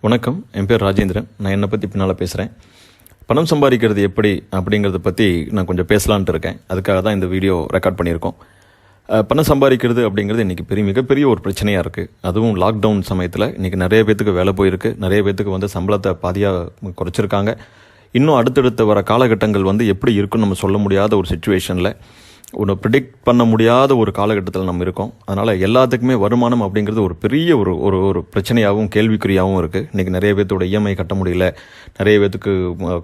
வணக்கம், என் பேர் ராஜேந்திரன். நான் என்னை பற்றி பின்னால் பேசுகிறேன். பணம் சம்பாதிக்கிறது எப்படி அப்படிங்கிறத பற்றி நான் கொஞ்சம் பேசலான்ட்டு இருக்கேன். அதுக்காக தான் இந்த வீடியோ ரெக்கார்ட் பண்ணியிருக்கோம். பணம் சம்பாதிக்கிறது அப்படிங்கிறது இன்றைக்கி மிகப்பெரிய ஒரு பிரச்சனையாக இருக்குது. அதுவும் லாக்டவுன் சமயத்தில் இன்றைக்கி நிறைய பேத்துக்கு வேலை போயிருக்கு. நிறைய பேத்துக்கு வந்து சம்பளத்தை பாதியாக குறைச்சிருக்காங்க. இன்னும் அடுத்தடுத்த வர காலகட்டங்கள் வந்து எப்படி இருக்குன்னு நம்ம சொல்ல முடியாத ஒரு சிச்சுவேஷனில், ஒன்று ப்ரிடிக்ட் பண்ண முடியாத ஒரு காலகட்டத்தில் நம்ம இருக்கோம். அதனால் எல்லாத்துக்குமே வருமானம் அப்படிங்கிறது ஒரு பெரிய ஒரு ஒரு ஒரு பிரச்சனையாகவும் கேள்விக்குறியாகவும் இருக்குது. இன்றைக்கி நிறைய பேர்த்தோட இஎம்ஐ கட்ட முடியல, நிறைய பேர்த்துக்கு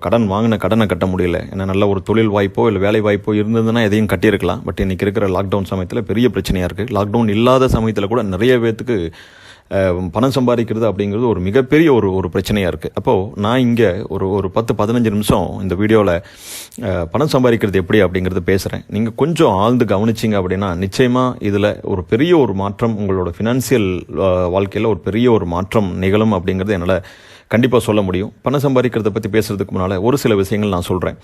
கடன் வாங்கின கடனை கட்ட முடியல. ஏன்னா நல்ல ஒரு தொழில் வாய்ப்போ இல்லை வேலை வாய்ப்போ இருந்ததுன்னா எதையும் கட்டியிருக்கலாம். பட் இன்றைக்கி இருக்கிற லாக்டவுன் சமயத்தில் பெரிய பிரச்சனையாக இருக்குது. லாக்டவுன் இல்லாத சமயத்தில் கூட நிறைய பேர்த்துக்கு பணம் சம்பாதிக்கிறது அப்படிங்கிறது ஒரு மிகப்பெரிய ஒரு ஒரு பிரச்சனையாக இருக்குது. அப்போது நான் இங்கே ஒரு 10-15 நிமிஷம் இந்த வீடியோவில் பணம் சம்பாதிக்கிறது எப்படி அப்படிங்கிறது பேசுகிறேன். நீங்கள் கொஞ்சம் ஆழ்ந்து கவனிச்சிங்க அப்படின்னா நிச்சயமாக இதில் ஒரு பெரிய ஒரு மாற்றம், உங்களோட ஃபினான்சியல் வாழ்க்கையில் ஒரு பெரிய ஒரு மாற்றம் நிகழும் அப்படிங்கிறது என்னால் கண்டிப்பாக சொல்ல முடியும். பணம் சம்பாதிக்கிறத பற்றி பேசுகிறதுக்கு முன்னால் ஒரு சில விஷயங்கள் நான் சொல்கிறேன்.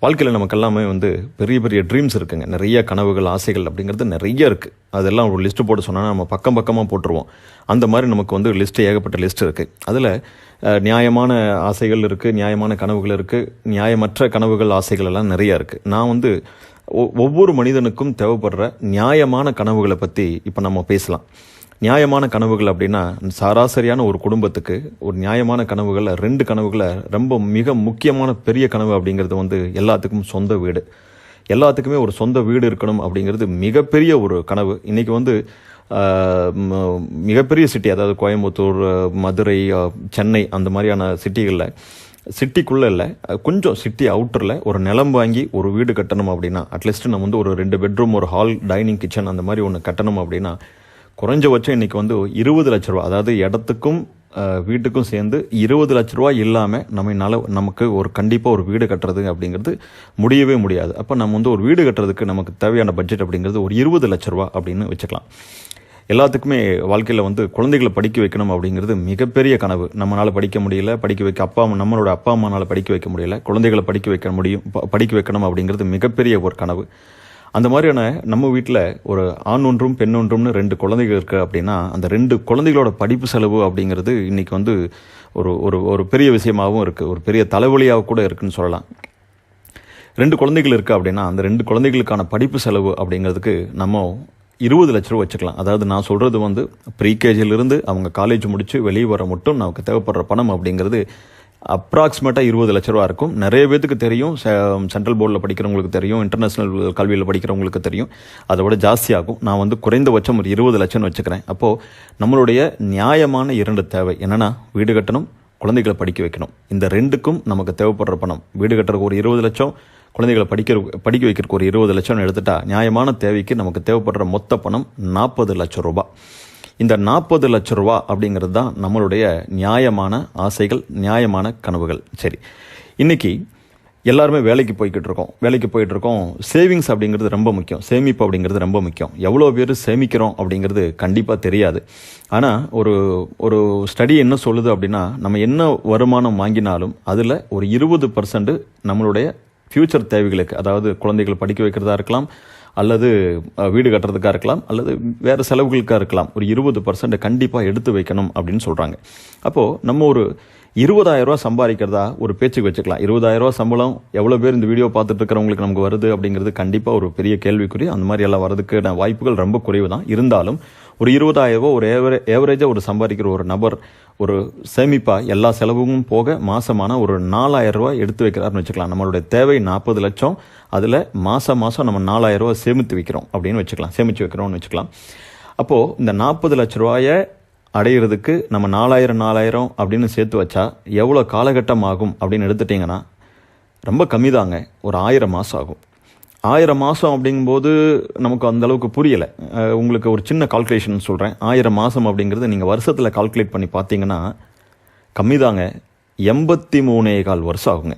வாழ்க்கையில் நமக்கு எல்லாமே வந்து பெரிய பெரிய ட்ரீம்ஸ் இருக்குங்க. நிறைய கனவுகள், ஆசைகள் அப்படிங்கிறது நிறைய இருக்குது. அதெல்லாம் ஒரு லிஸ்ட்டு போட்டு சொன்னால் நம்ம பக்கமாக போட்டுருவோம். அந்த மாதிரி நமக்கு வந்து லிஸ்ட்டு, ஏகப்பட்ட லிஸ்ட் இருக்குது. அதில் நியாயமான ஆசைகள் இருக்குது, நியாயமான கனவுகள் இருக்குது, நியாயமற்ற கனவுகள், ஆசைகள் எல்லாம் நிறையா இருக்குது. நான் வந்து ஒவ்வொரு மனிதனுக்கும் தேவைப்படுற நியாயமான கனவுகளை பற்றி இப்போ நம்ம பேசலாம். நியாயமான கனவுகள் அப்படின்னா, சராசரியான ஒரு குடும்பத்துக்கு ஒரு நியாயமான கனவுகளில் 2 கனவுகளை ரொம்ப மிக முக்கியமான பெரிய கனவு அப்படிங்கிறது வந்து எல்லாத்துக்கும் சொந்த வீடு. எல்லாத்துக்குமே ஒரு சொந்த வீடு இருக்கணும் அப்படிங்கிறது மிகப்பெரிய ஒரு கனவு. இன்றைக்கி வந்து மிகப்பெரிய சிட்டி, அதாவது கோயம்புத்தூர், மதுரை, சென்னை அந்த மாதிரியான சிட்டிகளில், சிட்டிக்குள்ளே இல்லை, கொஞ்சம் சிட்டி அவுட்டரில் ஒரு நிலம் வாங்கி ஒரு வீடு கட்டணும் அப்படின்னா, அட்லீஸ்ட் நம்ம வந்து ஒரு 2 பெட்ரூம், ஒரு ஹால், டைனிங், கிச்சன் அந்த மாதிரி ஒன்று கட்டணும் அப்படின்னா குறைஞ்சபட்சம் இன்றைக்கி வந்து 20 லட்ச ரூபா, அதாவது இடத்துக்கும் வீட்டுக்கும் சேர்ந்து 20 லட்ச ரூபா இல்லாமல் நமக்கு ஒரு கண்டிப்பாக ஒரு வீடு கட்டுறது அப்படிங்கிறது முடியவே முடியாது. அப்போ நம்ம வந்து ஒரு வீடு கட்டுறதுக்கு நமக்கு தேவையான பட்ஜெட் அப்படிங்கிறது ஒரு 20 லட்ச ரூபா அப்படின்னு வச்சுக்கலாம். எல்லாத்துக்குமே வாழ்க்கையில் வந்து குழந்தைகளை படிக்க வைக்கணும் அப்படிங்கிறது மிகப்பெரிய கனவு. நம்மளால் படிக்க முடியல, படிக்க வைக்க நம்மளோட அப்பா அம்மானால் படிக்க வைக்க முடியல, குழந்தைகளை படிக்க வைக்கணும் அப்படிங்கிறது மிகப்பெரிய ஒரு கனவு. அந்த மாதிரியான நம்ம வீட்டில் ஒரு ஆண் ஒன்றும் பெண் ஒன்றும்னு 2 குழந்தைகள் இருக்குது அப்படின்னா, அந்த 2 குழந்தைகளோட படிப்பு செலவு அப்படிங்கிறது இன்றைக்கி வந்து ஒரு ஒரு ஒரு பெரிய விஷயமாகவும் இருக்குது, ஒரு பெரிய தலைவலியாக கூட இருக்குதுன்னு சொல்லலாம். 2 குழந்தைகள் இருக்குது அப்படின்னா அந்த 2 குழந்தைகளுக்கான படிப்பு செலவு அப்படிங்கிறதுக்கு நம்ம 20 லட்ச ரூபா வச்சுக்கலாம். அதாவது நான் சொல்கிறது வந்து ப்ரீகேஜிலிருந்து அவங்க காலேஜ் முடித்து வெளியே வர மட்டும் நமக்கு தேவைப்படுற பணம் அப்படிங்கிறது அப்ராக்சிமேட்டாக 20 லட்ச ரூபா இருக்கும். நிறைய பேத்துக்கு தெரியும், சென்ட்ரல் போர்டில் படிக்கிறவங்களுக்கு தெரியும், இன்டர்நேஷ்னல் கல்வியில் படிக்கிறவங்களுக்கு தெரியும், அதை விட ஜாஸ்தியாகும். நான் வந்து குறைந்தபட்சம் ஒரு 20 லட்சம்னு வச்சுக்கிறேன். அப்போது நம்மளுடைய நியாயமான 2 தேவை என்னென்னா, வீடு கட்டணும், குழந்தைகளை படிக்க வைக்கணும். இந்த 2க்கும் நமக்கு தேவைப்படுற பணம், வீடு கட்டுறதுக்கு ஒரு 20 லட்சம், குழந்தைகளை படிக்க வைக்கிறதுக்கு ஒரு 20 லட்சம்னு எடுத்துட்டா நியாயமான தேவைக்கு நமக்கு தேவைப்படுற மொத்த பணம் 40 லட்சம் ரூபா. இந்த 40 லட்ச ரூபா அப்படிங்கிறது தான் நம்மளுடைய நியாயமான ஆசைகள், நியாயமான கனவுகள். சரி, இன்றைக்கி எல்லாருமே வேலைக்கு போய்கிட்டு இருக்கோம். சேவிங்ஸ் அப்படிங்கிறது ரொம்ப முக்கியம், சேமிப்பு அப்படிங்கிறது ரொம்ப முக்கியம். எவ்வளோ பேர் சேமிக்கிறோம் அப்படிங்கிறது கண்டிப்பாக தெரியாது. ஆனால் ஒரு ஸ்டடி என்ன சொல்லுது அப்படின்னா, நம்ம என்ன வருமானம் வாங்கினாலும் அதில் ஒரு 20% நம்மளுடைய ஃப்யூச்சர் தேவைகளுக்கு, அதாவது குழந்தைகளை படிக்க வைக்கிறதா இருக்கலாம், அல்லது வீடு கட்டுறதுக்காக இருக்கலாம், அல்லது வேறு செலவுகளுக்காக இருக்கலாம், ஒரு 20% கண்டிப்பாக எடுத்து வைக்கணும் அப்படின்னு சொல்கிறாங்க. அப்போது நம்ம ஒரு 20,000 ரூபா சம்பாதிக்கிறதா ஒரு பேச்சுக்கு வச்சுக்கலாம். 20,000 ரூபா சம்பளம் எவ்வளோ பேர் இந்த வீடியோ பார்த்துட்டு இருக்கிறவங்களுக்கு நமக்கு வருது அப்படிங்கிறது கண்டிப்பாக ஒரு பெரிய கேள்விக்குறி. அந்த மாதிரி எல்லாம் வரதுக்கு வாய்ப்புகள் ரொம்ப குறைவு தான். இருந்தாலும் ஒரு 20,000 ரூபா ஒரு ஏவரேஜாக ஒரு சம்பாதிக்கிற ஒரு நபர் ஒரு சேமிப்பாக எல்லா செலவும் போக மாதமான ஒரு 4,000 ரூபா எடுத்து வைக்கிறாருன்னு வச்சுக்கலாம். நம்மளுடைய தேவை 40 லட்சம், அதில் மாதம் நம்ம 4,000 ரூபா சேமித்து வைக்கிறோம்னு வச்சுக்கலாம். அப்போது இந்த 40 லட்ச ரூபாயை அடையிறதுக்கு நம்ம 4,000 அப்படின்னு சேர்த்து வச்சா எவ்வளோ காலகட்டம் ஆகும் அப்படின்னு எடுத்துட்டிங்கன்னா ரொம்ப கம்மி தாங்க. ஒரு 1000 மாதம் ஆகும். 1000 மாதம் அப்படிங்கும்போது நமக்கு அந்தளவுக்கு புரியலை. உங்களுக்கு ஒரு சின்ன கால்குலேஷன் சொல்கிறேன். 1000 மாதம் அப்படிங்கிறது நீங்கள் வருஷத்தில் கால்குலேட் பண்ணி பார்த்தீங்கன்னா கம்மி தாங்க. 83.25 வருஷம் ஆகுங்க.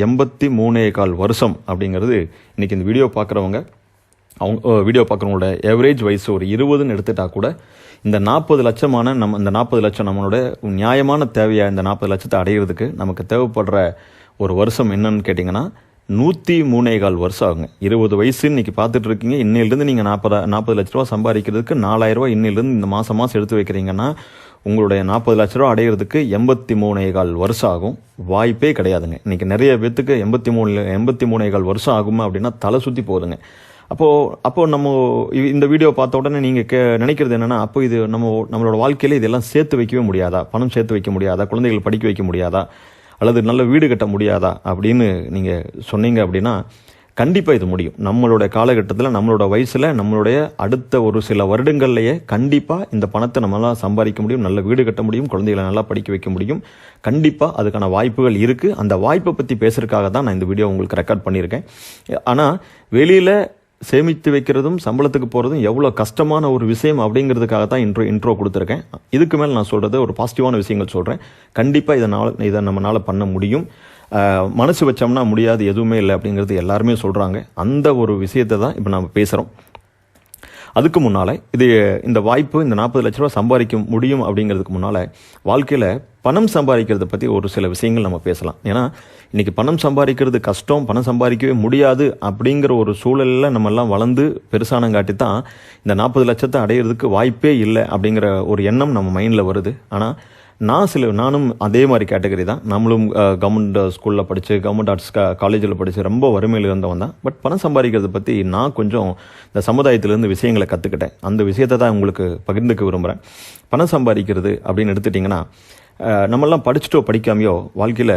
83.25 வருஷம் அப்படிங்கிறது இன்றைக்கி இந்த வீடியோ பார்க்குறவங்களோட ஏவரேஜ் வயசு ஒரு 20ன்னு எடுத்துட்டா கூட இந்த 40 லட்சமான இந்த 40 லட்சம் நம்மளோட நியாயமான தேவையாக இந்த 40 லட்சத்தை அடையிறதுக்கு நமக்கு தேவைப்படுற ஒரு வருஷம் என்னன்னு கேட்டிங்கன்னா 103.25 வருஷம் ஆகுங்க. 20 வயசு இன்றைக்கி பார்த்துட்டு இருக்கீங்க. இன்னிலிருந்து நீங்கள் 40 லட்ச ரூபா சம்பாதிக்கிறதுக்கு 4,000 ரூபா இன்னிலிருந்து இந்த மாதம் எடுத்து வைக்கிறீங்கன்னா உங்களுடைய 40 லட்ச ரூபா அடையிறதுக்கு 83.25 வருஷம் ஆகும். வாய்ப்பே கிடையாதுங்க. இன்றைக்கி நிறைய பேத்துக்கு 83.25 வருஷம் ஆகுமா அப்படின்னா தலை சுற்றி போகுதுங்க. அப்போது நம்ம இந்த வீடியோ பார்த்த உடனே நீங்கள் நினைக்கிறது என்னென்னா, அப்போ இது நம்மளோட வாழ்க்கையில் இதெல்லாம் சேர்த்து வைக்கவே முடியாதா, பணம் சேர்த்து வைக்க முடியாதா, குழந்தைகளை படிக்க வைக்க முடியாதா, அல்லது நல்ல வீடு கட்ட முடியாதா அப்படின்னு நீங்கள் சொன்னீங்க அப்படின்னா கண்டிப்பாக இது முடியும். நம்மளோட காலகட்டத்தில், நம்மளோட வயசில், நம்மளுடைய அடுத்த ஒரு சில வருடங்கள்லேயே கண்டிப்பாக இந்த பணத்தை நம்மளால் சம்பாதிக்க முடியும், நல்ல வீடு கட்ட முடியும், குழந்தைகளை நல்லா படிக்க வைக்க முடியும். கண்டிப்பாக அதுக்கான வாய்ப்புகள் இருக்குது. அந்த வாய்ப்பை பற்றி பேசுறதுக்காக தான் நான் இந்த வீடியோ உங்களுக்கு ரெக்கார்ட் பண்ணியிருக்கேன். ஆனால் வெளியில் சேமித்து வைக்கிறதும் சம்பளத்துக்கு போகிறதும் எவ்வளோ கஷ்டமான ஒரு விஷயம் அப்படிங்கிறதுக்காக தான் இன்ட்ரோ கொடுத்துருக்கேன். இதுக்கு மேலே நான் சொல்கிறது ஒரு பாசிட்டிவான விஷயங்கள் சொல்கிறேன். கண்டிப்பாக இதை நம்மளால் பண்ண முடியும். மனசு வச்சோம்னா முடியாது எதுவுமே இல்லை அப்படிங்கிறது எல்லாருமே சொல்கிறாங்க. அந்த ஒரு விஷயத்தை தான் இப்போ நம்ம பேசுகிறோம். அதுக்கு முன்னால் இந்த வாய்ப்பு, இந்த 40 லட்ச ரூபா சம்பாதிக்க முடியும் அப்படிங்கிறதுக்கு முன்னால் வாழ்க்கையில் பணம் சம்பாதிக்கிறத பற்றி ஒரு சில விஷயங்கள் நம்ம பேசலாம். ஏன்னா இன்றைக்கி பணம் சம்பாதிக்கிறது கஷ்டம், பணம் சம்பாதிக்கவே முடியாது அப்படிங்கிற ஒரு சூழலில் நம்மெல்லாம் வளர்ந்து பெருசானங்காட்டி தான் இந்த 40 லட்சத்தை அடையிறதுக்கு வாய்ப்பே இல்லை அப்படிங்கிற ஒரு எண்ணம் நம்ம மைண்டில் வருது. ஆனால் நானும் அதே மாதிரி கேட்டகரி தான். நம்மளும் கவர்மெண்ட் ஸ்கூலில் படித்து, கவர்மெண்ட் ஆர்ட்ஸ் காலேஜில் படித்து ரொம்ப வறுமையில் இருந்தவன் தான். பட் பணம் சம்பாதிக்கிறத பற்றி நான் கொஞ்சம் இந்த சமுதாயத்திலேருந்து விஷயங்களை கற்றுக்கிட்டேன். அந்த விஷயத்தை தான் உங்களுக்கு பகிர்ந்துக்க விரும்புகிறேன். பணம் சம்பாதிக்கிறது அப்படின்னு எடுத்துட்டிங்கன்னா, நம்மெல்லாம் படிச்சுட்டோ படிக்காமையோ வாழ்க்கையில்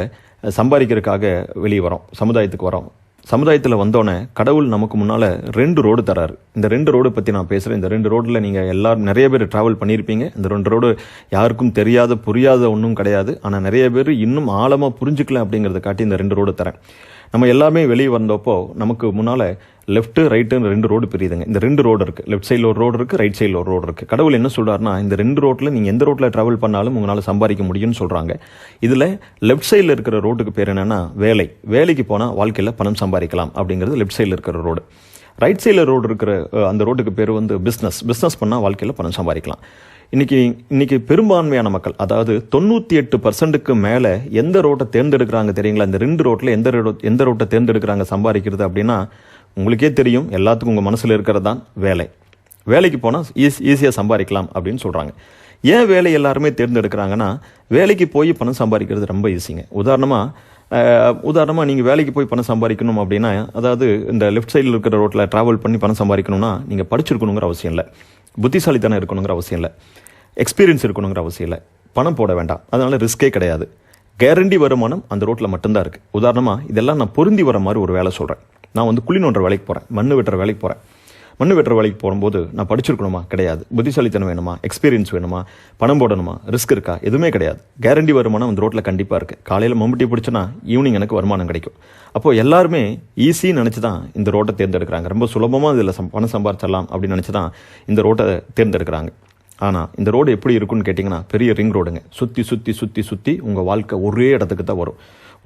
சம்பாதிக்கிறதுக்காக வெளியே வரோம், சமுதாயத்துக்கு வரோம். சமுதாயத்தில் வந்தோடனே கடவுள் நமக்கு முன்னால் 2 ரோடு தராரு. இந்த 2 ரோடு பற்றி நான் பேசுகிறேன். இந்த 2 ரோடில் நீங்கள் எல்லாரும் நிறைய பேர் ட்ராவல் பண்ணியிருப்பீங்க. இந்த 2 ரோடு யாருக்கும் தெரியாத புரியாத ஒன்றும் கிடையாது. ஆனால் நிறைய பேர் இன்னும் ஆழமாக புரிஞ்சுக்கல அப்படிங்கிறத காட்டி இந்த 2 ரோடு தரேன். நம்ம எல்லாமே வெளியே வந்தப்போ நமக்கு முன்னால் லெஃப்ட்டு ரைட்டுன்னு 2 ரோடு பிரியுதுங்க. இந்த 2 ரோடு இருக்குது. லெஃப்ட் சைடில் ஒரு ரோடு இருக்குது, ரைட் சைடில் ஒரு ரோடு இருக்குது. கடவுள் என்ன சொல்கிறாருன்னா, இந்த 2 ரோட்டில் நீங்கள் எந்த ரோட்டில் ட்ராவல் பண்ணாலும் உங்களால் சம்பாதிக்க முடியும்னு சொல்கிறாங்க. இதில் லெஃப்ட் சைடில் இருக்கிற ரோட்டுக்கு பேர் என்னென்னா வேலைக்கு போனால் வாழ்க்கையில் பணம் சம்பாதிக்கலாம் அப்படிங்கிறது லெஃப்ட் சைடில் இருக்கிற ரோடு. ரைட் சைடில் ரோடு இருக்கிற அந்த ரோட்டுக்கு பேர் வந்து பிஸ்னஸ் பண்ணால் வாழ்க்கையில் பணம் சம்பாதிக்கலாம். இன்னைக்கு பெரும்பான்மையான மக்கள், அதாவது 98% மேலே எந்த ரோட்டை தேர்ந்தெடுக்கிறாங்க தெரியுங்களா? இந்த 2 ரோட்டில் எந்த ரோட்டை தேர்ந்தெடுக்கிறாங்க சம்பாதிக்கிறது அப்படின்னா உங்களுக்கே தெரியும். எல்லாத்துக்கும் உங்கள் மனசில் இருக்கிறது தான் வேலைக்கு போனால் ஈஸியாக சம்பாதிக்கலாம் அப்படின்னு சொல்கிறாங்க. ஏன் வேலை எல்லாருமே தேர்ந்தெடுக்கிறாங்கன்னா, வேலைக்கு போய் பணம் சம்பாதிக்கிறது ரொம்ப ஈஸிங்க. உதாரணமாக நீங்கள் வேலைக்கு போய் பணம் சம்பாதிக்கணும் அப்படின்னா, அதாவது இந்த லெஃப்ட் சைடில் இருக்கிற ரோட்டில் ட்ராவல் பண்ணி பணம் சம்பாதிக்கணும்னா நீங்கள் படிச்சிருக்கணுங்கிற அவசியம் இல்லை, புத்திசாலித்தனம் இருக்கணுங்கிற அவசியம் இல்லை, எக்ஸ்பீரியன்ஸ் இருக்கணுங்கிற அவசியம் இல்லை, பணம் போட வேண்டாம், அதனால் ரிஸ்கே கிடையாது. கேரண்டி வருமானம் அந்த ரோட்டில் மட்டும்தான் இருக்குது. உதாரணமாக இதெல்லாம் நான் பொருந்தி வர மாதிரி ஒரு வேலை சொல்கிறேன். நான் வந்து குழி நோண்டுற வேலைக்கு போகிறேன், மண்ணு வெட்டுற வேலைக்கு போகிறேன். மண்ணு வெட்டுற வேலைக்கு போகும்போது நான் படிச்சிருக்கணுமா? கிடையாது. புத்திசாலித்தனம் வேணுமா? எக்ஸ்பீரியன்ஸ் வேணுமா? பணம் போடணுமா? ரிஸ்க் இருக்கா? எதுவுமே கிடையாது. கேரண்டி வருமானம் அந்த ரோட்டில் கண்டிப்பாக இருக்குது. காலையில் மம்பட்டி பிடிச்சனா ஈவினிங் எனக்கு வருமானம் கிடைக்கும். அப்போது எல்லாருமே ஈஸின்னு நினச்சி தான் இந்த ரோட்டை தேர்ந்தெடுக்கிறாங்க. ரொம்ப சுலபமாக இதில் பணம் சம்பாதிச்சிடலாம் அப்படின்னு நினச்சி தான் இந்த ரோட்டை தேர்ந்தெடுக்கிறாங்க. ஆனால் இந்த ரோடு எப்படி இருக்குன்னு கேட்டிங்கன்னா, பெரிய ரிங் ரோடுங்க. சுற்றி உங்கள் வாழ்க்கை ஒரே இடத்துக்கு தான் வரும்.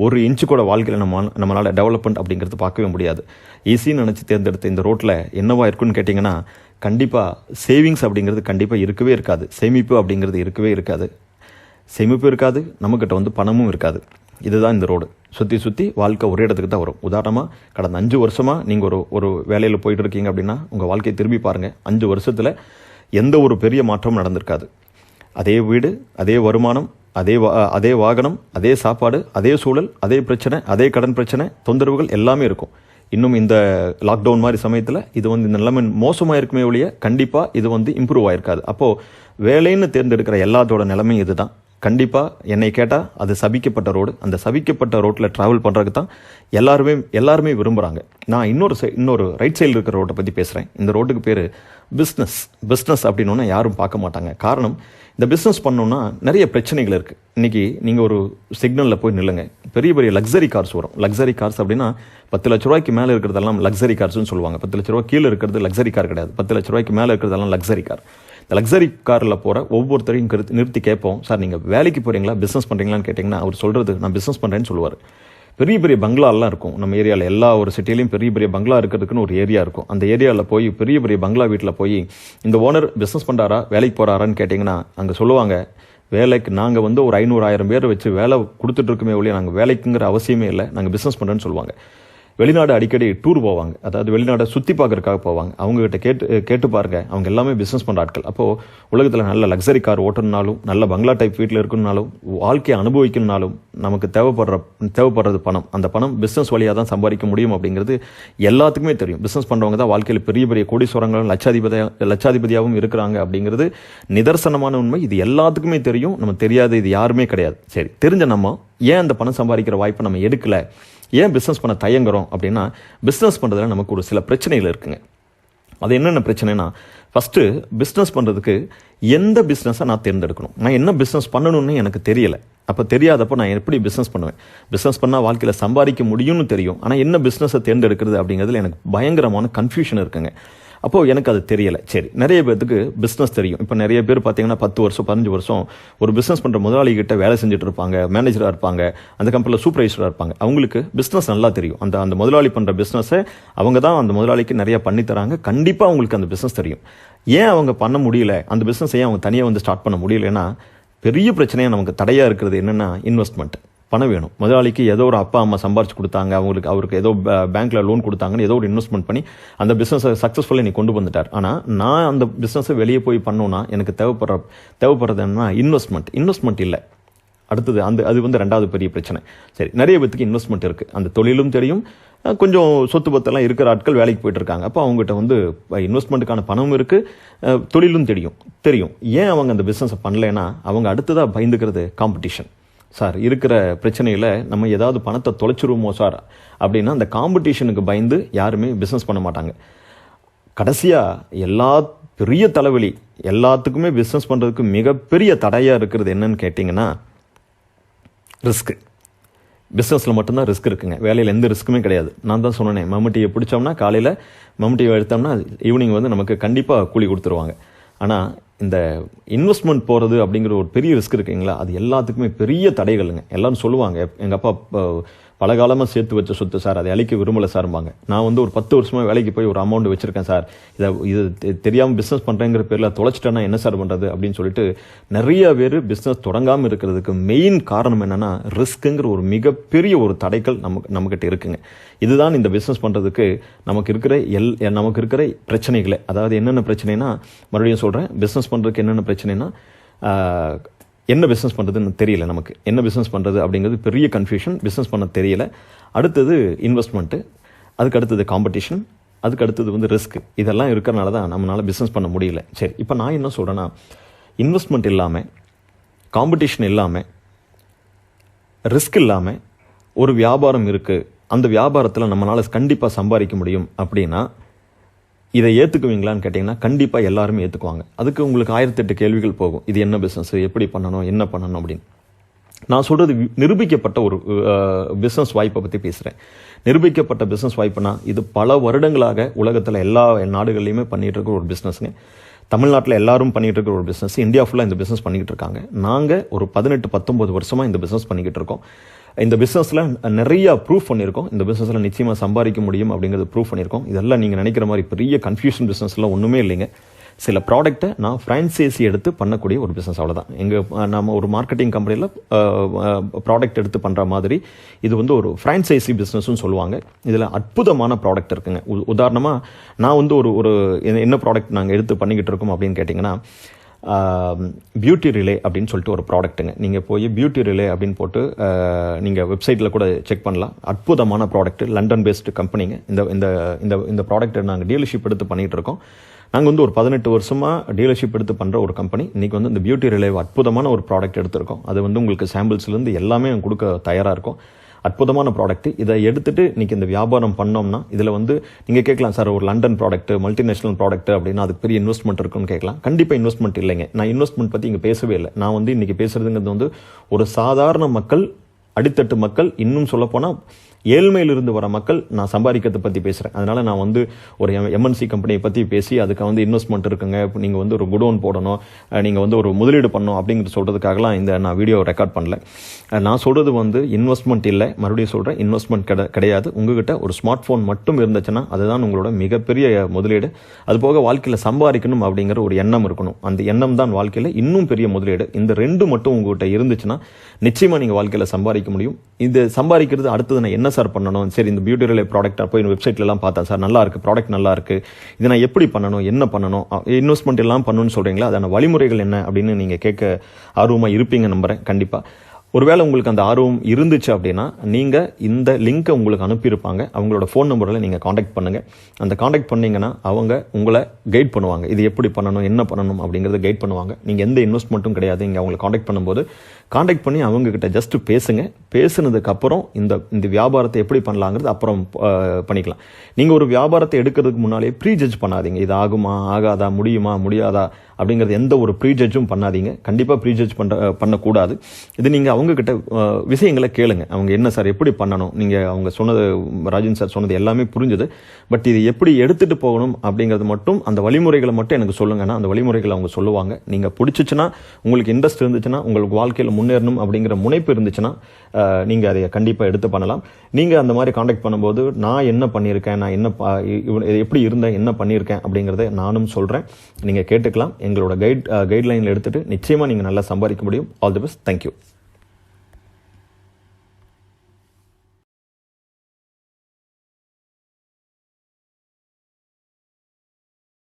ஒரு இன்ச்சு கூட வாழ்க்கையில் நம்மளால் டெவலப்மெண்ட் அப்படிங்கிறது பார்க்கவே முடியாது. ஈஸின்னு நினச்சி தேர்ந்தெடுத்த இந்த ரோட்டில் என்னவா இருக்குன்னு கேட்டிங்கன்னா, கண்டிப்பாக சேவிங்ஸ் அப்படிங்கிறது கண்டிப்பாக இருக்கவே இருக்காது. சேமிப்பு அப்படிங்கிறது இருக்கவே இருக்காது. சேமிப்பு இருக்காது, நம்மக்கிட்ட வந்து பணமும் இருக்காது. இதுதான் இந்த ரோடு. சுற்றி வாழ்க்கை ஒரே இடத்துக்கு தான் வரும். உதாரணமாக கடந்த 5 வருஷமாக நீங்கள் ஒரு வேலையில் போயிட்டு இருக்கீங்க அப்படின்னா உங்கள் வாழ்க்கையை திரும்பி பாருங்கள். 5 வருஷத்தில் எந்த ஒரு பெரிய மாற்றமும் நடந்திருக்காது. அதே வீடு, அதே வருமானம், அதே வாகனம், அதே சாப்பாடு, அதே சூழல், அதே பிரச்சனை, அதே கடன் பிரச்சனை, தொந்தரவுகள் எல்லாமே இருக்கும். இன்னும் இந்த லாக்டவுன் மாதிரி சமயத்தில் இது வந்து இந்த நிலைமை மோசமாக இருக்குமே ஒழிய கண்டிப்பாக இது வந்து இம்ப்ரூவ் ஆகிருக்காது. அப்போது வேலைன்னு தேர்ந்தெடுக்கிற எல்லாத்தோட நிலைமையும் இது தான். கண்டிப்பாக என்னை கேட்டால் அது சபிக்கப்பட்ட ரோடு. அந்த சபிக்கப்பட்ட ரோட்டில் ட்ராவல் பண்ணுறதுக்கு தான் எல்லாருமே விரும்புகிறாங்க. நான் இன்னொரு ரைட் சைடில் இருக்கிற ரோட்டை பற்றி பேசுகிறேன். இந்த ரோட்டுக்கு பேர் பிஸ்னஸ் அப்படின்னோன்னா யாரும் பார்க்க மாட்டாங்க. காரணம், இந்த பிஸ்னஸ் பண்ணோன்னா நிறைய பிரச்சனைகள் இருக்குது. இன்றைக்கி நீங்கள் ஒரு சிக்னலில் போய் நில்லுங்க, பெரிய லக்ஸரி கார்ஸ் வரும். லக்ஸரி கார்ஸ் அப்படின்னா 10 லட்ச ரூபாய்க்கு மேலே இருக்கிறதெல்லாம் லக்ஸரி கார்ஸ்னு சொல்லுவாங்க. 10 லட்ச ரூபா கீழே இருக்கிறது லக்ஸரி கார் கிடையாது. 10 லட்ச ரூபாய்க்கு மேலே இருக்கிறதெல்லாம் லக்ஸரி கார். இந்த லக்ஸரி காரில் போகிற ஒவ்வொருத்தரையும் நிறுத்தி கேட்போம், சார் நீங்கள் வேலைக்கு போகிறீங்களா, பிஸ்னஸ் பண்ணுறீங்களான்னு கேட்டிங்கன்னா அவர் சொல்கிறது நான் பிஸ்னஸ் பண்ணுறேன்னு சொல்லுவார். பெரிய பங்களாலாம் இருக்கும் நம்ம ஏரியாவில். எல்லா ஒரு சிட்டிலையும் பெரிய பங்களா இருக்கிறதுக்குன்னு ஒரு ஏரியா இருக்கும். அந்த ஏரியாவில் போய் பெரிய பங்களா வீட்டில் போய் இந்த ஓனர் பிஸ்னஸ் பண்ணுறாரா, வேலைக்கு போகிறாரான்னு கேட்டிங்கன்னா அங்கே சொல்லுவாங்க, வேலைக்கு நாங்கள் வந்து ஒரு 500-1000 பேர் வச்சு வேலை கொடுத்துட்ருக்குமே ஒழிய நாங்கள் வேலைக்குங்கிற அவசியமே இல்லை, நாங்கள் பிஸ்னஸ் பண்ணுறேன்னு சொல்லுவாங்க. வெளிநாடு அடிக்கடி டூர் போவாங்க, அதாவது வெளிநாடை சுற்றி பார்க்கறதுக்காக போவாங்க. அவங்ககிட்ட கேட்டு பாருங்க, அவங்க எல்லாமே பிஸ்னஸ் பண்ணுற ஆட்கள். அப்போது உலகத்தில் நல்ல லக்ஸரி கார் ஓட்டணுனாலும், நல்ல பங்களா டைப் வீட்டில் இருக்கணுனாலும், வாழ்க்கையை அனுபவிக்கணுனாலும் நமக்கு தேவைப்படுறது பணம். அந்த பணம் பிஸ்னஸ் வழியாக தான் சம்பாதிக்க முடியும் அப்படிங்கிறது எல்லாத்துக்குமே தெரியும். பிஸ்னஸ் பண்ணுறவங்க தான் வாழ்க்கையில் பெரிய பெரிய கோடீஸ்வரங்களும் லட்சாதிபதியாகவும் இருக்கிறாங்க அப்படிங்கிறது நிதர்சனமான உண்மை. இது எல்லாத்துக்குமே தெரியும். நம்ம தெரியாத இது யாருமே கிடையாது. சரி, தெரிஞ்ச நம்ம ஏன் அந்த பணம் சம்பாதிக்கிற வாய்ப்பை நம்ம எடுக்கல, ஏன் பிஸ்னஸ் பண்ண தயங்குறோம் அப்படின்னா, பிஸ்னஸ் பண்ணுறதுல நமக்கு ஒரு சில பிரச்சனைகள் இருக்குங்க. அது என்னென்ன பிரச்சனைனா, ஃபஸ்ட்டு பிஸ்னஸ் பண்ணுறதுக்கு எந்த பிஸ்னஸை நான் தேர்ந்தெடுக்கணும், நான் என்ன பிஸ்னஸ் பண்ணணும்னு எனக்கு தெரியலை. அப்போ தெரியாதப்போ நான் எப்படி பிஸ்னஸ் பண்ணுவேன்? பிஸ்னஸ் பண்ணால் வாழ்க்கையில் சம்பாதிக்க முடியும்னு தெரியும், ஆனால் என்ன பிஸ்னஸை தேர்ந்தெடுக்கிறது அப்படிங்கிறதுல எனக்கு பயங்கரமான கன்ஃபியூஷன் இருக்குங்க. அப்போது எனக்கு அது தெரியலை. சரி, நிறைய பேருக்கு பிஸ்னஸ் தெரியும். இப்போ நிறைய பேர் பார்த்தீங்கன்னா 10 வருஷம் 15 வருஷம் ஒரு பிஸ்னஸ் பண்ணுற முதலாளிகிட்ட வேலை செஞ்சுட்டு இருப்பாங்க, மேனேஜராக இருப்பாங்க, அந்த கம்பெனியில் சூப்பர்வைசராக இருப்பாங்க. அவங்களுக்கு பிஸ்னஸ் நல்லா தெரியும். அந்த முதலாளி பண்ணுற பிஸ்னஸை அவங்க தான் அந்த முதலாளிக்கு நிறைய பண்ணித்தராங்க. கண்டிப்பாக அவங்களுக்கு அந்த பிஸ்னஸ் தெரியும். ஏன் அவங்க பண்ண முடியல, அந்த பிஸ்னஸ் ஏன் அவங்க தனியாக வந்து ஸ்டார்ட் பண்ண முடியலன்னா, பெரிய பிரச்சனையாக நமக்கு தடையாக இருக்கிறது என்னென்னா இன்வெஸ்ட்மெண்ட். பணம் வேணும். முதலாளிக்கு ஏதோ ஒரு அப்பா அம்மா சம்பாரிச்சு கொடுத்தாங்க, அவருக்கு ஏதோ பேங்க்ல லோன் கொடுத்தாங்கன்னு ஏதோ ஒரு இன்வெஸ்ட்மெண்ட் பண்ணி அந்த பிஸ்னஸை சக்ஸஸ்ஃபுல்லாக நீ கொண்டு வந்துட்டார். ஆனால் நான் அந்த பிஸ்னஸை வெளியே போய் பண்ணோன்னா எனக்கு தேவைப்படுறது என்னன்னா இன்வெஸ்ட்மெண்ட் இல்லை. அடுத்தது அது வந்து ரெண்டாவது பெரிய பிரச்சனை. சரி, நிறைய பேருக்கு இன்வெஸ்ட்மெண்ட் இருக்குது, அந்த தொழிலும் தெரியும், கொஞ்சம் சொத்து பத்தெல்லாம் இருக்கிற ஆட்கள் வேலைக்கு போயிட்டு இருக்காங்க. அப்போ அவங்ககிட்ட வந்து இன்வெஸ்ட்மெண்ட்டுக்கான பணமும் இருக்குது, தொழிலும் தெரியும். ஏன் அவங்க அந்த பிஸ்னஸை பண்ணலைன்னா, அவங்க அடுத்ததாக பயந்துக்கிறது காம்படிஷன். சார், இருக்கிற பிரச்சனையில் நம்ம ஏதாவது பணத்தை தொலைச்சிருவோமோ சார் அப்படின்னா, அந்த காம்படிஷனுக்கு பயந்து யாருமே பிஸ்னஸ் பண்ண மாட்டாங்க. கடைசியாக பெரிய தலைவலி எல்லாத்துக்குமே பிஸ்னஸ் பண்ணுறதுக்கு மிகப்பெரிய தடையாக இருக்கிறது என்னன்னு கேட்டிங்கன்னா, ரிஸ்க்கு. பிஸ்னஸில் மட்டும்தான் ரிஸ்க் இருக்குங்க, வேலையில் எந்த ரிஸ்க்குமே கிடையாது. நான் தான் சொன்னேன், மம்முட்டியை பிடிச்சோம்னா காலையில் மம்முட்டியை எடுத்தோம்னா ஈவினிங் வந்து நமக்கு கண்டிப்பாக கூலி கொடுத்துருவாங்க. ஆனால் இந்த இன்வெஸ்ட்மெண்ட் போகிறது அப்படிங்கிற ஒரு பெரிய ரிஸ்க் இருக்குங்களா, அது எல்லாத்துக்குமே பெரிய தடைகளுங்க. எல்லாரும் சொல்லுவாங்க, எங்கள் அப்பா பல காலமாக சேர்த்து வச்ச சொத்து சார், அதை அழிக்க விரும்பலை சார்பாங்க. நான் வந்து ஒரு 10 வருஷமாக வேலைக்கு போய் ஒரு அமௌண்ட் வச்சுருக்கேன் சார், இது தெரியாமல் பிஸ்னஸ் பண்ணுறேங்கிற பேரில் தொலைச்சிட்டேன்னா என்ன சார் பண்ணுறது அப்படின்னு சொல்லிட்டு நிறைய பேர் பிஸ்னஸ் தொடங்காமல் இருக்கிறதுக்கு மெயின் காரணம் என்னென்னா, ரிஸ்க்குங்கிற ஒரு மிகப்பெரிய ஒரு தடைகள் நம்மக்கிட்ட இருக்குங்க. இதுதான் இந்த பிஸ்னஸ் பண்ணுறதுக்கு நமக்கு இருக்கிற பிரச்சனைகளை. அதாவது என்னென்ன பிரச்சனைனா, மறுபடியும் சொல்கிறேன், பிஸ்னஸ் பண்ணுறதுக்கு என்னென்ன பிரச்சனைனா, என்ன பிஸ்னஸ் பண்ணுறதுன்னு தெரியல, நமக்கு என்ன பிஸ்னஸ் பண்ணுறது அப்படிங்கிறது பெரிய கன்ஃபியூஷன், பிஸ்னஸ் பண்ண தெரியல. அடுத்தது இன்வெஸ்ட்மெண்ட்டு, அதுக்கு அடுத்தது காம்படிஷன், அதுக்கு அடுத்தது வந்து ரிஸ்க். இதெல்லாம் இருக்கிறனால தான் நம்மளால் பிஸ்னஸ் பண்ண முடியல. சரி, இப்போ நான் என்ன சொல்கிறேன்னா, இன்வெஸ்ட்மெண்ட் இல்லாமல், காம்படிஷன் இல்லாமல், ரிஸ்க் இல்லாமல் ஒரு வியாபாரம் இருக்குது, அந்த வியாபாரத்தில் நம்மளால் கண்டிப்பாக சம்பாதிக்க முடியும் அப்படின்னா இதை ஏற்றுக்குவீங்களான்னு கேட்டிங்கன்னா, கண்டிப்பாக எல்லாருமே ஏற்றுக்குவாங்க. அதுக்கு உங்களுக்கு 1008 கேள்விகள் போகும். இது என்ன பிஸ்னஸ், எப்படி பண்ணணும், என்ன பண்ணணும் அப்படின்னு. நான் சொல்கிறது நிரூபிக்கப்பட்ட ஒரு பிஸ்னஸ் வாய்ப்பை பற்றி பேசுகிறேன். நிரூபிக்கப்பட்ட பிஸ்னஸ் வாய்ப்புனா, இது பல வருடங்களாக உலகத்தில் எல்லா நாடுகள்லையுமே பண்ணிகிட்டு இருக்கிற ஒரு பிஸ்னஸ்ங்க. தமிழ்நாட்டில் எல்லாரும் பண்ணிகிட்டு இருக்கிற ஒரு பிஸ்னஸ், இந்தியா ஃபுல்லாக இந்த பிஸ்னஸ் பண்ணிக்கிட்டு இருக்காங்க. நாங்கள் ஒரு 18-19 வருஷமாக இந்த பிஸ்னஸ் பண்ணிக்கிட்டு இருக்கோம். இந்த பிஸ்னஸில் நிறைய ப்ரூஃப் பண்ணியிருக்கோம். இந்த பிஸ்னஸில் நிச்சயமாக சம்பாதிக்க முடியும் அப்படிங்கிறது ப்ரூஃப் பண்ணியிருக்கோம். இதெல்லாம் நீங்கள் நினைக்கிற மாதிரி பெரிய கன்ஃபியூஷன் பிஸ்னஸ்லாம் ஒன்றுமே இல்லைங்க. சில ப்ராடக்ட்டை நான் ஃப்ரான்ச்சைஸி எடுத்து பண்ணக்கூடிய ஒரு பிஸ்னஸ், அவ்வளோதான். நம்ம ஒரு மார்க்கெட்டிங் கம்பெனியில் ப்ராடக்ட் எடுத்து பண்ணுற மாதிரி இது வந்து ஒரு ஃப்ரான்ச்சைஸி பிஸ்னஸ்ன்னு சொல்லுவாங்க. இதில் அற்புதமான ப்ராடக்ட் இருக்குங்க. உதாரணமாக நான் வந்து ஒரு என்ன ப்ராடக்ட் நாங்கள் எடுத்து பண்ணிக்கிட்டு இருக்கோம் அப்படின்னு கேட்டிங்கன்னா, பியூட்டி ரிலே அப்படின்னு சொல்லிட்டு ஒரு ப்ராடக்ட்டுங்க. நீங்கள் போய் பியூட்டி ரிலே அப்படின்னு போட்டு நீங்கள் வெப்சைட்டில் கூட செக் பண்ணலாம். அற்புதமான ப்ராடக்ட், லண்டன் பேஸ்டு கம்பெனிங்க. இந்த ப்ராடக்ட்டை நாங்கள் டீலர்ஷிப் எடுத்து பண்ணிகிட்டு இருக்கோம். நாங்கள் வந்து ஒரு 18 வருஷமாக டீலர்ஷிப் எடுத்து பண்ணுற ஒரு கம்பெனி. இன்றைக்கி வந்து இந்த பியூட்டி ரிலே அற்புதமான ஒரு ப்ராடக்ட் எடுத்திருக்கோம். அது வந்து உங்களுக்கு சாம்பிள்ஸ்லேருந்து எல்லாமே கொடுக்க தயாராக இருக்கும். அற்புதமான ப்ராடக்ட். இதை எடுத்துகிட்டு இன்றைக்கி இந்த வியாபாரம் பண்ணோம்னா, இதில் வந்து நீங்கள் கேட்கலாம், சார் ஒரு லண்டன் ப்ராடக்ட், மல்டிநேஷனல் ப்ராடக்ட் அப்படின்னா அதுக்கு பெரிய இன்வெஸ்ட்மெண்ட் இருக்குன்னு கேட்கலாம். கண்டிப்பாக இன்வெஸ்ட்மெண்ட் இல்லைங்க. நான் இன்வெஸ்ட்மெண்ட் பற்றி இங்கே பேசவே இல்லை. நான் வந்து இன்றைக்கி பேசுகிறதுங்கிறது வந்து ஒரு சாதாரண மக்கள், அடித்தட்டு மக்கள், இன்னும் சொல்லப்போனால் ஏழ்மையிலிருந்து வர மக்கள் நான் சம்பாதிக்கிறதை பற்றி பேசுகிறேன். அதனால் நான் வந்து ஒரு எம்என்சி கம்பெனியை பற்றி பேசி அதுக்கு வந்து இன்வெஸ்ட்மெண்ட் இருக்குங்க, இப்போ நீங்கள் வந்து ஒரு குடோன் போடணும், நீங்கள் வந்து ஒரு முதலீடு பண்ணணும் அப்படிங்கிறது சொல்கிறதுக்காகலாம் நான் வீடியோ ரெக்கார்ட் பண்ணல. நான் சொல்கிறது வந்து இன்வெஸ்ட்மெண்ட் இல்லை, மறுபடியும் சொல்கிறேன், இன்வெஸ்ட்மெண்ட் கிடையாது. உங்ககிட்ட ஒரு ஸ்மார்ட் ஃபோன் மட்டும் இருந்துச்சுன்னா அதுதான் உங்களோட மிகப்பெரிய முதலீடு. அதுபோக வாழ்க்கையில் சம்பாதிக்கணும் அப்படிங்கிற ஒரு எண்ணம் இருக்கணும். அந்த எண்ணம் தான் வாழ்க்கையில் இன்னும் பெரிய முதலீடு. இந்த ரெண்டு மட்டும் உங்கள்கிட்ட இருந்துச்சுன்னா நிச்சயமாக நீங்கள் வாழ்க்கையில் சம்பாதிக்க முடியும். இது சம்பாதிக்கிறது அடுத்தது நான் என்ன சார் பண்ணணும், சரி இந்த பியூட்டி ரிலே ப்ராடக்டாக போய் வெப்சைட்லலாம் பார்த்தேன் சார், நல்லா இருக்குது, ப்ராடக்ட் நல்லா இருக்குது, இதை நான் எப்படி பண்ணணும், என்ன பண்ணணும், இன்வெஸ்ட்மெண்ட் எல்லாம் பண்ணணும்னு சொல்கிறீங்களா, அதான வழிமுறைகள் என்ன அப்படின்னு நீங்கள் கேட்க ஆர்வமாக இருப்பீங்க நம்புகிறேன். கண்டிப்பாக ஒருவேளை உங்களுக்கு அந்த ஆர்வம் இருந்துச்சு அப்படின்னா நீங்கள் இந்த லிங்க்கை உங்களுக்கு அனுப்பியிருப்பாங்க, அவங்களோட ஃபோன் நம்பரில் நீங்கள் காண்டாக்ட் பண்ணுங்கள். அந்த காண்டாக்ட் பண்ணிங்கன்னா அவங்க உங்களை கைட் பண்ணுவாங்க, இது எப்படி பண்ணணும், என்ன பண்ணணும் அப்படிங்கிறத கைட் பண்ணுவாங்க. நீங்கள் எந்த இன்வெஸ்ட்மெண்ட்டும் கிடையாது, இங்கே அவங்களை காண்டாக்ட் பண்ணும்போது காண்டாக்ட் பண்ணி அவங்கக்கிட்ட ஜஸ்ட் பேசுங்க. பேசுனதுக்கப்புறம் இந்த வியாபாரத்தை எப்படி பண்ணலாங்கிறது அப்புறம் பண்ணிக்கலாம். நீங்கள் ஒரு வியாபாரத்தை எடுக்கிறதுக்கு முன்னாலே ப்ரீ ஜட்ஜ் பண்ணாதீங்க, இது ஆகுமா ஆகாதா, முடியுமா முடியாதா அப்படிங்கிறது எந்த ஒரு ப்ரீ ஜட்ஜும் பண்ணாதீங்க. கண்டிப்பாக ப்ரீ ஜட்ஜ் பண்ணக்கூடாது. இது நீங்கள் அவங்கக்கிட்ட விஷயங்களை கேளுங்க, அவங்க என்ன சார் எப்படி பண்ணணும், நீங்கள் அவங்க சொன்னது, ராஜன் சார் சொன்னது எல்லாமே புரிஞ்சுது, பட் இது எப்படி எடுத்துகிட்டு போகணும் அப்படிங்கிறது மட்டும், அந்த வழிமுறைகளை மட்டும் எனக்கு சொல்லுங்கன்னா அந்த வழிமுறைகளை அவங்க சொல்லுவாங்க. நீங்கள் பிடிச்சிச்சுன்னா, உங்களுக்கு இன்ட்ரெஸ்ட் இருந்துச்சுன்னா, உங்களுக்கு வாழ்க்கையில் முன்னேறணும் அப்படிங்கிற முனைப்பு இருந்துச்சுன்னா நீங்கள் அதை கண்டிப்பாக எடுத்து பண்ணலாம். நீங்கள் அந்த மாதிரி காண்டாக்ட் பண்ணும்போது நான் என்ன பண்ணியிருக்கேன், நான் என்ன எப்படி இருந்தேன், என்ன பண்ணியிருக்கேன் அப்படிங்கிறத நானும் சொல்கிறேன், நீங்கள் கேட்டுக்கலாம். எங்களோட கைட்லைனில் எடுத்துகிட்டு நிச்சயமாக நீங்கள் நல்லா சம்பாதிக்க முடியும். All the best. தேங்க்யூ.